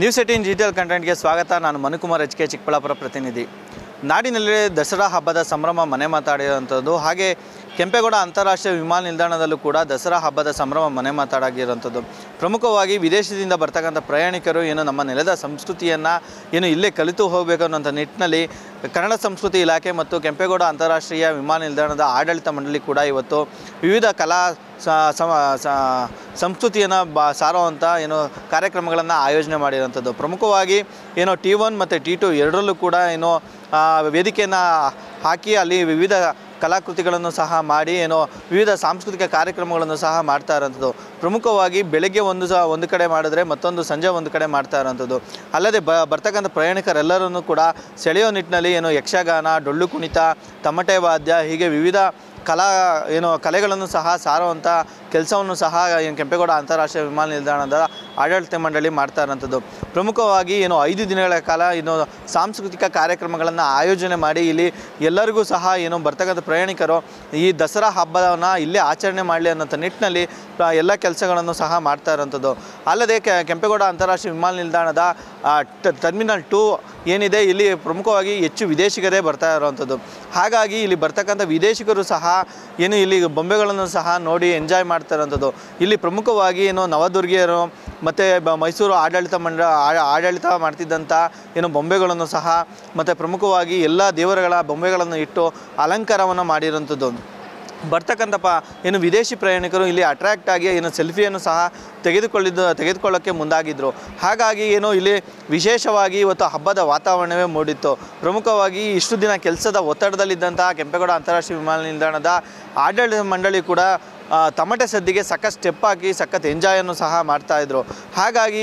News 18 digital ಕಂಟೆಂಟ್ಗೆ ಸ್ವಾಗತ. ನಾನು Manukumar HK Chikkaballapur ಪ್ರತಿನಿಧಿ. ನಾಡಿನಲ್ಲಿ ದಸರಾ ಹಬ್ಬದ ಸಂಭ್ರಮ ಮನೆ ಮಾತಾಡಿರುವಂಥದ್ದು. ಹಾಗೆ ಕೆಂಪೇಗೌಡ ಅಂತಾರಾಷ್ಟ್ರೀಯ ವಿಮಾನ ನಿಲ್ದಾಣದಲ್ಲೂ ಕೂಡ ದಸರಾ ಹಬ್ಬದ ಸಂಭ್ರಮ ಮನೆ ಮಾತಾಡಾಗಿರುವಂಥದ್ದು. ಪ್ರಮುಖವಾಗಿ ವಿದೇಶದಿಂದ ಬರ್ತಕ್ಕಂಥ ಪ್ರಯಾಣಿಕರು ನಮ್ಮ ನೆಲದ ಸಂಸ್ಕೃತಿಯನ್ನು ಇಲ್ಲೇ ಕಲಿತು ಹೋಗಬೇಕು ಅನ್ನೋಂಥ ನಿಟ್ಟಿನಲ್ಲಿ ಕನ್ನಡ ಸಂಸ್ಕೃತಿ ಇಲಾಖೆ ಮತ್ತು ಕೆಂಪೇಗೌಡ ಅಂತಾರಾಷ್ಟ್ರೀಯ ವಿಮಾನ ನಿಲ್ದಾಣದ ಆಡಳಿತ ಮಂಡಳಿ ಕೂಡ ಇವತ್ತು ವಿವಿಧ ಕಲಾ ಸಂಸ್ಕೃತಿಯನ್ನು ಸಾರುವಂಥ ಕಾರ್ಯಕ್ರಮಗಳನ್ನು ಆಯೋಜನೆ ಮಾಡಿರುವಂಥದ್ದು. ಪ್ರಮುಖವಾಗಿ T1 ಮತ್ತು T2 ಎರಡರಲ್ಲೂ ಕೂಡ ವೇದಿಕೆಯನ್ನು ಹಾಕಿ ಅಲ್ಲಿ ವಿವಿಧ ಕಲಾಕೃತಿಗಳನ್ನು ಸಹ ಮಾಡಿ ವಿವಿಧ ಸಾಂಸ್ಕೃತಿಕ ಕಾರ್ಯಕ್ರಮಗಳನ್ನು ಸಹ ಮಾಡ್ತಾ ಇರೋಂಥದ್ದು. ಪ್ರಮುಖವಾಗಿ ಬೆಳಗ್ಗೆ ಒಂದು ಕಡೆ ಮಾಡಿದ್ರೆ ಮತ್ತೊಂದು ಸಂಜೆ ಒಂದು ಕಡೆ ಮಾಡ್ತಾ ಇರೋಂಥದ್ದು. ಅಲ್ಲದೆ ಬರ್ತಕ್ಕಂಥ ಪ್ರಯಾಣಿಕರೆಲ್ಲರನ್ನು ಕೂಡ ಸೆಳೆಯೋ ನಿಟ್ಟಿನಲ್ಲಿ ಯಕ್ಷಗಾನ, ಡೊಳ್ಳು ಕುಣಿತ, ತಮಟೆ ವಾದ್ಯ ಹೀಗೆ ವಿವಿಧ ಕಲೆಗಳನ್ನು ಸಹ ಸಾರುವಂಥ ಕೆಲಸವನ್ನು ಸಹ ಕೆಂಪೇಗೌಡ ಅಂತಾರಾಷ್ಟ್ರೀಯ ವಿಮಾನ ನಿಲ್ದಾಣದ ಆಡಳಿತ ಮಂಡಳಿ ಮಾಡ್ತಾ ಇರೋಂಥದ್ದು. ಪ್ರಮುಖವಾಗಿ 5 ದಿನಗಳ ಕಾಲ ಸಾಂಸ್ಕೃತಿಕ ಕಾರ್ಯಕ್ರಮಗಳನ್ನು ಆಯೋಜನೆ ಮಾಡಿ ಇಲ್ಲಿ ಎಲ್ಲರಿಗೂ ಸಹ ಬರ್ತಕ್ಕಂಥ ಪ್ರಯಾಣಿಕರು ಈ ದಸರಾ ಹಬ್ಬವನ್ನು ಇಲ್ಲೇ ಆಚರಣೆ ಮಾಡಲಿ ಅನ್ನೋಂಥ ನಿಟ್ಟಿನಲ್ಲಿ ಎಲ್ಲ ಕೆಲಸಗಳನ್ನು ಸಹ ಮಾಡ್ತಾ ಇರೋಂಥದ್ದು. ಅಲ್ಲದೆ ಕೆಂಪೇಗೌಡ ಅಂತಾರಾಷ್ಟ್ರೀಯ ವಿಮಾನ ನಿಲ್ದಾಣದ ಟರ್ಮಿನಲ್ 2 ಏನಿದೆ, ಇಲ್ಲಿ ಪ್ರಮುಖವಾಗಿ ಹೆಚ್ಚು ವಿದೇಶಿಗರೇ ಬರ್ತಾ ಇರೋವಂಥದ್ದು. ಹಾಗಾಗಿ ಇಲ್ಲಿ ಬರ್ತಕ್ಕಂಥ ವಿದೇಶಿಗರು ಸಹ ಇಲ್ಲಿ ಬೊಂಬೆಗಳನ್ನು ಸಹ ನೋಡಿ ಎಂಜಾಯ್ ಮಾಡ್ತಾ ಇರೋಂಥದ್ದು. ಇಲ್ಲಿ ಪ್ರಮುಖವಾಗಿ ನವದುರ್ಗಿಯರು ಮತ್ತು ಮೈಸೂರು ಆಡಳಿತ ಮಾಡ್ತಿದ್ದಂಥ ಬೊಂಬೆಗಳನ್ನು ಸಹ ಮತ್ತು ಪ್ರಮುಖವಾಗಿ ಎಲ್ಲ ದೇವರುಗಳ ಬೊಂಬೆಗಳನ್ನು ಇಟ್ಟು ಅಲಂಕಾರವನ್ನು ಮಾಡಿರೋಂಥದ್ದು. ಬರ್ತಕ್ಕಂಥ ವಿದೇಶಿ ಪ್ರಯಾಣಿಕರು ಇಲ್ಲಿ ಅಟ್ರ್ಯಾಕ್ಟ್ ಆಗಿ ಸೆಲ್ಫಿಯನ್ನು ಸಹ ತೆಗೆದುಕೊಳ್ಳೋಕ್ಕೆ ಮುಂದಾಗಿದ್ದರು. ಹಾಗಾಗಿ ಇಲ್ಲಿ ವಿಶೇಷವಾಗಿ ಇವತ್ತು ಹಬ್ಬದ ವಾತಾವರಣವೇ ಮೂಡಿತ್ತು. ಪ್ರಮುಖವಾಗಿ ಇಷ್ಟು ದಿನ ಕೆಲಸದ ಒತ್ತಡದಲ್ಲಿದ್ದಂತಹ ಕೆಂಪೇಗೌಡ ಅಂತಾರಾಷ್ಟ್ರೀಯ ವಿಮಾನ ನಿಲ್ದಾಣದ ಆಡಳಿತ ಮಂಡಳಿ ಕೂಡ ತಮಟೆ ಸದ್ದಿಗೆ ಸಖತ್ ಸ್ಟೆಪ್ ಹಾಕಿ ಸಖತ್ ಎಂಜಾಯನ್ನು ಸಹ ಮಾಡ್ತಾಯಿದ್ರು. ಹಾಗಾಗಿ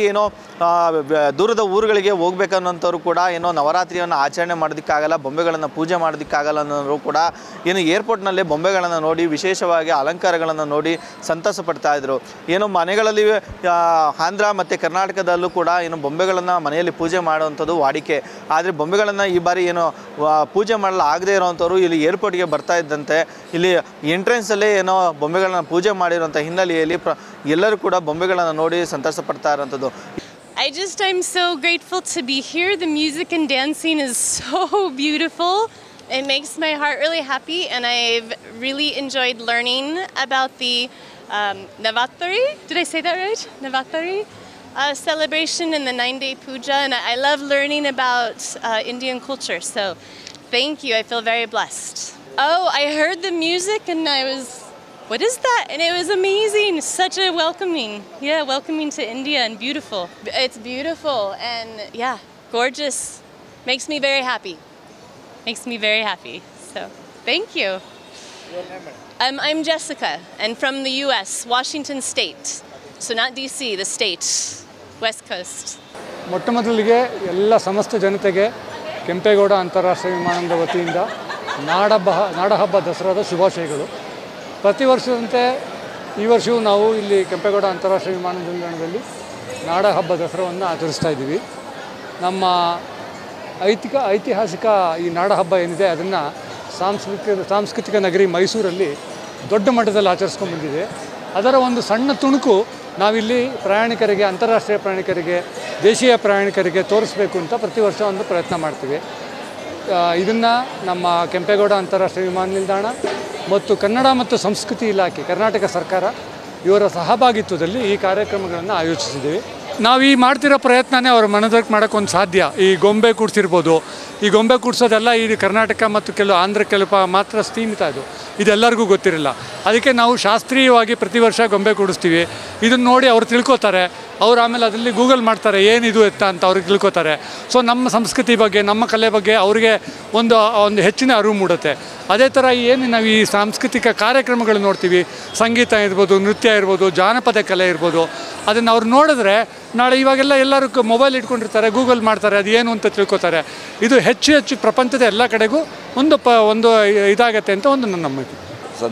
ದೂರದ ಊರುಗಳಿಗೆ ಹೋಗ್ಬೇಕನ್ನೋಂಥವ್ರು ಕೂಡ ನವರಾತ್ರಿಯನ್ನು ಆಚರಣೆ ಮಾಡೋದಕ್ಕಾಗಲ್ಲ, ಬೊಂಬೆಗಳನ್ನು ಪೂಜೆ ಮಾಡೋದಕ್ಕಾಗಲ್ಲ ಅನ್ನೋರು ಕೂಡ ಏರ್ಪೋರ್ಟ್ನಲ್ಲೇ ಬೊಂಬೆಗಳನ್ನು ನೋಡಿ ವಿಶೇಷವಾಗಿ ಅಲಂಕಾರಗಳನ್ನು ನೋಡಿ ಸಂತಸ ಪಡ್ತಾಯಿದ್ರು. ಮನೆಗಳಲ್ಲಿ ಆಂಧ್ರ ಮತ್ತು ಕರ್ನಾಟಕದಲ್ಲೂ ಕೂಡ ಬೊಂಬೆಗಳನ್ನು ಮನೆಯಲ್ಲಿ ಪೂಜೆ ಮಾಡುವಂಥದ್ದು ವಾಡಿಕೆ. ಆದರೆ ಬೊಂಬೆಗಳನ್ನು ಈ ಬಾರಿ ಪೂಜೆ ಮಾಡಲು ಆಗದೇ ಇರೋವಂಥವ್ರು ಇಲ್ಲಿ ಏರ್ಪೋರ್ಟ್ಗೆ ಬರ್ತಾ ಇದ್ದಂತೆ ಇಲ್ಲಿ ಎಂಟ್ರೆನ್ಸಲ್ಲೇ ಬೊಂಬೆಗಳನ್ನ ಪೂಜೆ ಮಾಡಿರುವಂಥ ಹಿನ್ನೆಲೆಯಲ್ಲಿ ಎಲ್ಲರೂ ಕೂಡ ಬೊಂಬೆಗಳನ್ನು ನೋಡಿ ಸಂತಸ ಪಡ್ತಾ ಇರೋಂಥದ್ದು. I'm so grateful to be here. The music and dancing is so beautiful. It makes my heart really happy, and I've really enjoyed learning about the Navaratri. Did I say that right? Navaratri celebration and the 9-day puja, and I love learning about Indian culture. So thank you. I feel very blessed. Oh, I heard the music and I was, what is that? And it was amazing. Such a welcoming. Yeah, welcoming to India and beautiful. It's beautiful and yeah, gorgeous. Makes me very happy. Makes me very happy. So, thank you. Your name? I'm Jessica and from the US, Washington State. So not DC, the state, West Coast. ಮೊಟ್ಟಮೊದಲಿಗೆ ಎಲ್ಲ ಸಮಸ್ತ ಜನತೆಗೆ ಕೆಂಪೇಗೌಡ ಅಂತಾರಾಷ್ಟ್ರೀಯ ವಿಮಾನದ ವತಿಯಿಂದ ನಾಡಹಬ್ಬ ದಸರಾದ ಶುಭಾಶಯಗಳು. ಪ್ರತಿ ವರ್ಷದಂತೆ ಈ ವರ್ಷವೂ ನಾವು ಇಲ್ಲಿ ಕೆಂಪೇಗೌಡ ಅಂತಾರಾಷ್ಟ್ರೀಯ ವಿಮಾನ ನಿಲ್ದಾಣದಲ್ಲಿ ನಾಡಹಬ್ಬ ದಸರಾವನ್ನು ಆಚರಿಸ್ತಾ ಇದ್ದೀವಿ. ನಮ್ಮ ಐತಿಹಾಸಿಕ ಈ ನಾಡಹಬ್ಬ ಏನಿದೆ ಅದನ್ನು ಸಾಂಸ್ಕೃತಿಕ ನಗರಿ ಮೈಸೂರಲ್ಲಿ ದೊಡ್ಡ ಮಟ್ಟದಲ್ಲಿ ಆಚರಿಸ್ಕೊಂಡು ಬಂದಿದೆ. ಅದರ ಒಂದು ಸಣ್ಣ ತುಣುಕು ನಾವಿಲ್ಲಿ ಪ್ರಯಾಣಿಕರಿಗೆ, ಅಂತಾರಾಷ್ಟ್ರೀಯ ಪ್ರಯಾಣಿಕರಿಗೆ, ದೇಶೀಯ ಪ್ರಯಾಣಿಕರಿಗೆ ತೋರಿಸ್ಬೇಕು ಅಂತ ಪ್ರತಿ ವರ್ಷ ಒಂದು ಪ್ರಯತ್ನ ಮಾಡ್ತೀವಿ. ಇದನ್ನು ನಮ್ಮ ಕೆಂಪೇಗೌಡ ಅಂತಾರಾಷ್ಟ್ರೀಯ ವಿಮಾನ ನಿಲ್ದಾಣ ಮತ್ತು ಕನ್ನಡ ಮತ್ತು ಸಂಸ್ಕೃತಿ ಇಲಾಖೆ, ಕರ್ನಾಟಕ ಸರ್ಕಾರ ಇವರ ಸಹಭಾಗಿತ್ವದಲ್ಲಿ ಈ ಕಾರ್ಯಕ್ರಮಗಳನ್ನು ಆಯೋಜಿಸಿದ್ದೀವಿ. ನಾವು ಈ ಮಾಡ್ತಿರೋ ಪ್ರಯತ್ನನೇ ಅವ್ರ ಮನದಟ್ಟು ಮಾಡೋಕ್ಕೊಂದು ಸಾಧ್ಯ. ಈ ಗೊಂಬೆ ಕೂಡಿಸಿರ್ಬೋದು, ಈ ಗೊಂಬೆ ಕೂಡಿಸೋದೆಲ್ಲ ಈ ಕರ್ನಾಟಕ ಮತ್ತು ಆಂಧ್ರ ಮಾತ್ರ ಸೀಮಿತ. ಇದೆಲ್ಲರಿಗೂ ಗೊತ್ತಿರಲ್ಲ. ಅದಕ್ಕೆ ನಾವು ಶಾಸ್ತ್ರೀಯವಾಗಿ ಪ್ರತಿ ವರ್ಷ ಗೊಂಬೆ ಕೂಡಿಸ್ತೀವಿ. ಇದನ್ನು ನೋಡಿ ಅವ್ರು ತಿಳ್ಕೊತಾರೆ. ಅವ್ರು ಆಮೇಲೆ ಅದರಲ್ಲಿ ಗೂಗಲ್ ಮಾಡ್ತಾರೆ ಏನಿದು ಎತ್ತ ಅಂತ ಅವ್ರಿಗೆ ತಿಳ್ಕೊತಾರೆ. ಸೊ ನಮ್ಮ ಸಂಸ್ಕೃತಿ ಬಗ್ಗೆ, ನಮ್ಮ ಕಲೆ ಬಗ್ಗೆ ಅವರಿಗೆ ಒಂದು ಹೆಚ್ಚಿನ ಅರಿವು ಮೂಡುತ್ತೆ. ಅದೇ ಥರ ಏನು ನಾವು ಈ ಸಾಂಸ್ಕೃತಿಕ ಕಾರ್ಯಕ್ರಮಗಳು ನೋಡ್ತೀವಿ, ಸಂಗೀತ ಇರ್ಬೋದು, ನೃತ್ಯ ಇರ್ಬೋದು, ಜಾನಪದ ಕಲೆ ಇರ್ಬೋದು, ಅದನ್ನು ಅವ್ರು ನೋಡಿದ್ರೆ ನಾಳೆ ಇವಾಗೆಲ್ಲ ಎಲ್ಲರೂ ಮೊಬೈಲ್ ಇಟ್ಕೊಂಡಿರ್ತಾರೆ, ಗೂಗಲ್ ಮಾಡ್ತಾರೆ, ಅದು ಏನು ಅಂತ ತಿಳ್ಕೊತಾರೆ. ಇದು ಹೆಚ್ಚು ಪ್ರಪಂಚದ ಎಲ್ಲ ಕಡೆಗೂ ಒಂದು ಇದಾಗತ್ತೆ ಅಂತ ಒಂದು ನನ್ನ ನಂಬಿಕೆ.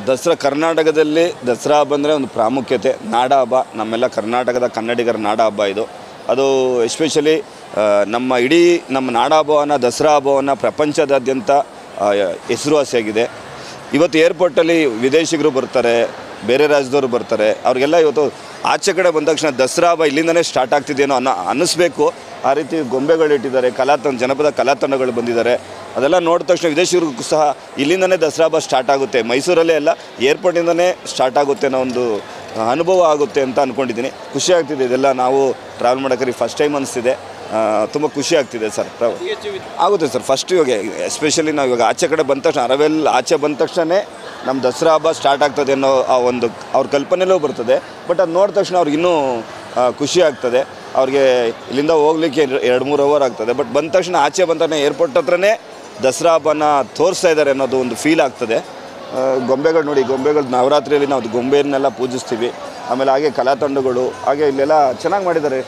ದಸರಾ ಕರ್ನಾಟಕದಲ್ಲಿ ದಸರಾ ಹಬ್ಬ ಅಂದರೆ ಒಂದು ಪ್ರಾಮುಖ್ಯತೆ. ನಾಡ ಹಬ್ಬ, ನಮ್ಮೆಲ್ಲ ಕರ್ನಾಟಕದ ಕನ್ನಡಿಗರ ನಾಡ ಹಬ್ಬ ಇದು. ಅದು ಎಸ್ಪೆಷಲಿ ನಮ್ಮ ನಾಡ ಹಬ್ಬವನ್ನು, ದಸರಾ ಹಬ್ಬವನ್ನು ಪ್ರಪಂಚದಾದ್ಯಂತ ಹೆಸರುವಾಸಿಯಾಗಿದೆ. ಇವತ್ತು ಏರ್ಪೋರ್ಟಲ್ಲಿ ವಿದೇಶಿಗರು ಬರ್ತಾರೆ, ಬೇರೆ ರಾಜ್ಯದವರು ಬರ್ತಾರೆ, ಅವ್ರಿಗೆಲ್ಲ ಇವತ್ತು ಆಚೆ ಕಡೆ ಬಂದ ತಕ್ಷಣ ದಸರಾ ಹಬ್ಬ ಇಲ್ಲಿಂದನೇ ಸ್ಟಾರ್ಟ್ ಆಗ್ತಿದೆಯೋ ಅನ್ನಿಸ್ಬೇಕು. ಆ ರೀತಿ ಗೊಂಬೆಗಳು ಇಟ್ಟಿದ್ದಾರೆ, ಜನಪದ ಕಲಾತಂಡಗಳು ಬಂದಿದ್ದಾರೆ. ಅದೆಲ್ಲ ನೋಡಿದ ತಕ್ಷಣ ವಿದೇಶಿಗರಿಗೂ ಸಹ ಇಲ್ಲಿಂದನೇ ದಸರಾ ಹಬ್ಬ ಸ್ಟಾರ್ಟ್ ಆಗುತ್ತೆ, ಮೈಸೂರಲ್ಲೇ ಅಲ್ಲ ಏರ್ಪೋರ್ಟಿಂದನೇ ಸ್ಟಾರ್ಟ್ ಆಗುತ್ತೆ ಅನ್ನೋ ಒಂದು ಅನುಭವ ಆಗುತ್ತೆ ಅಂತ ಅಂದ್ಕೊಂಡಿದ್ದೀನಿ. ಖುಷಿ ಆಗ್ತಿದೆ. ಇದೆಲ್ಲ ನಾವು ಟ್ರಾವೆಲ್ ಮಾಡೋಕ್ಕೆ ಫಸ್ಟ್ ಟೈಮ್ ಅನಿಸ್ತಿದೆ. ತುಂಬ ಖುಷಿ ಆಗ್ತಿದೆ ಸರ್. ಆಗುತ್ತೆ ಸರ್. ಫಸ್ಟ್ ಇವಾಗ ಎಸ್ಪೆಷಲಿ ನಾವು ಇವಾಗ ಆಚೆ ಕಡೆ ಬಂದ ತಕ್ಷಣ ಅರವೆಲ್ ಆಚೆ ಬಂದ ತಕ್ಷಣವೇ ನಮ್ಮ ದಸರಾ ಹಬ್ಬ ಸ್ಟಾರ್ಟ್ ಆಗ್ತದೆ ಅನ್ನೋ ಆ ಒಂದು ಅವ್ರ ಕಲ್ಪನೆಯಲ್ಲೂ ಬರ್ತದೆ. ಬಟ್ ಅದು ನೋಡಿದ ತಕ್ಷಣ ಅವ್ರಿಗೆ ಇನ್ನೂ ಖುಷಿ ಆಗ್ತದೆ. ಅವ್ರಿಗೆ ಇಲ್ಲಿಂದ ಹೋಗ್ಲಿಕ್ಕೆ 2-3 ಅವರ್ ಆಗ್ತದೆ. ಬಟ್ ಬಂದ ತಕ್ಷಣ ಆಚೆ ಬಂದ ತಕ್ಷಣ ಏರ್ಪೋರ್ಟ್ ಹತ್ರನೇ ದಸರಾ ಹಬ್ಬನ ತೋರಿಸ್ತಾ ಇದ್ದಾರೆ ಅನ್ನೋದು ಒಂದು ಫೀಲ್ ಆಗ್ತದೆ. ಗೊಂಬೆಗಳು ನೋಡಿ, ಗೊಂಬೆಗಳು ನವರಾತ್ರಿಯಲ್ಲಿ ನಾವು ಗೊಂಬೆಯನ್ನೆಲ್ಲ ಪೂಜಿಸ್ತೀವಿ. ಆಮೇಲೆ ಹಾಗೆ ಕಲಾತಂಡಗಳು ಹಾಗೆ ಇಲ್ಲೆಲ್ಲ ಚೆನ್ನಾಗಿ ಮಾಡಿದ್ದಾರೆ.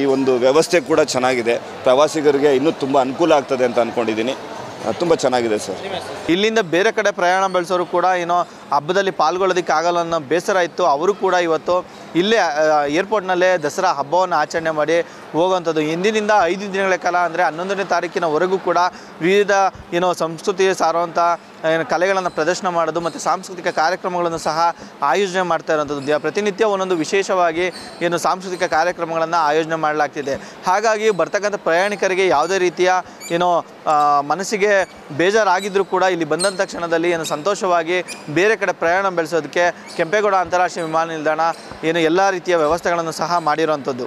ಈ ಒಂದು ವ್ಯವಸ್ಥೆ ಕೂಡ ಚೆನ್ನಾಗಿದೆ. ಪ್ರವಾಸಿಗರಿಗೆ ಇನ್ನೂ ತುಂಬ ಅನುಕೂಲ ಆಗ್ತದೆ ಅಂತ ಅಂದ್ಕೊಂಡಿದ್ದೀನಿ. ತುಂಬ ಚೆನ್ನಾಗಿದೆ ಸರ್. ಇಲ್ಲಿಂದ ಬೇರೆ ಕಡೆ ಪ್ರಯಾಣ ಬೆಳೆಸೋರು ಕೂಡ ಏನೋ ಹಬ್ಬದಲ್ಲಿ ಪಾಲ್ಗೊಳ್ಳೋದಕ್ಕಾಗಲ್ಲ ಅನ್ನೋ ಬೇಸರ ಇತ್ತು. ಅವರು ಕೂಡ ಇವತ್ತು ಇಲ್ಲೇ ಏರ್ಪೋರ್ಟ್ನಲ್ಲೇ ದಸರಾ ಹಬ್ಬವನ್ನು ಆಚರಣೆ ಮಾಡಿ ಹೋಗುವಂಥದ್ದು. ಇಂದಿನಿಂದ 5 ದಿನಗಳ ಕಾಲ ಅಂದರೆ 11ನೇ ತಾರೀಕಿನವರೆಗೂ ಕೂಡ ವಿವಿಧ ಸಂಸ್ಕೃತಿ ಸಾರುವಂಥ ಕಲೆಗಳನ್ನು ಪ್ರದರ್ಶನ ಮಾಡೋದು ಮತ್ತು ಸಾಂಸ್ಕೃತಿಕ ಕಾರ್ಯಕ್ರಮಗಳನ್ನು ಸಹ ಆಯೋಜನೆ ಮಾಡ್ತಾ ಇರೋಂಥದ್ದು. ಪ್ರತಿನಿತ್ಯ ಒಂದೊಂದು ವಿಶೇಷವಾಗಿ ಸಾಂಸ್ಕೃತಿಕ ಕಾರ್ಯಕ್ರಮಗಳನ್ನು ಆಯೋಜನೆ ಮಾಡಲಾಗ್ತಿದೆ. ಹಾಗಾಗಿ ಬರ್ತಕ್ಕಂಥ ಪ್ರಯಾಣಿಕರಿಗೆ ಯಾವುದೇ ರೀತಿಯ ಮನಸ್ಸಿಗೆ ಬೇಜಾರಾಗಿದ್ದರೂ ಕೂಡ ಇಲ್ಲಿ ಬಂದಂಥ ಕ್ಷಣದಲ್ಲಿ ಸಂತೋಷವಾಗಿ ಬೇರೆ ಕಡೆ ಪ್ರಯಾಣ ಬೆಳೆಸೋದಕ್ಕೆ ಕೆಂಪೇಗೌಡ ಅಂತಾರಾಷ್ಟ್ರೀಯ ವಿಮಾನ ನಿಲ್ದಾಣ ಎಲ್ಲ ರೀತಿಯ ವ್ಯವಸ್ಥೆಗಳನ್ನು ಸಹ ಮಾಡಿರುವಂಥದ್ದು.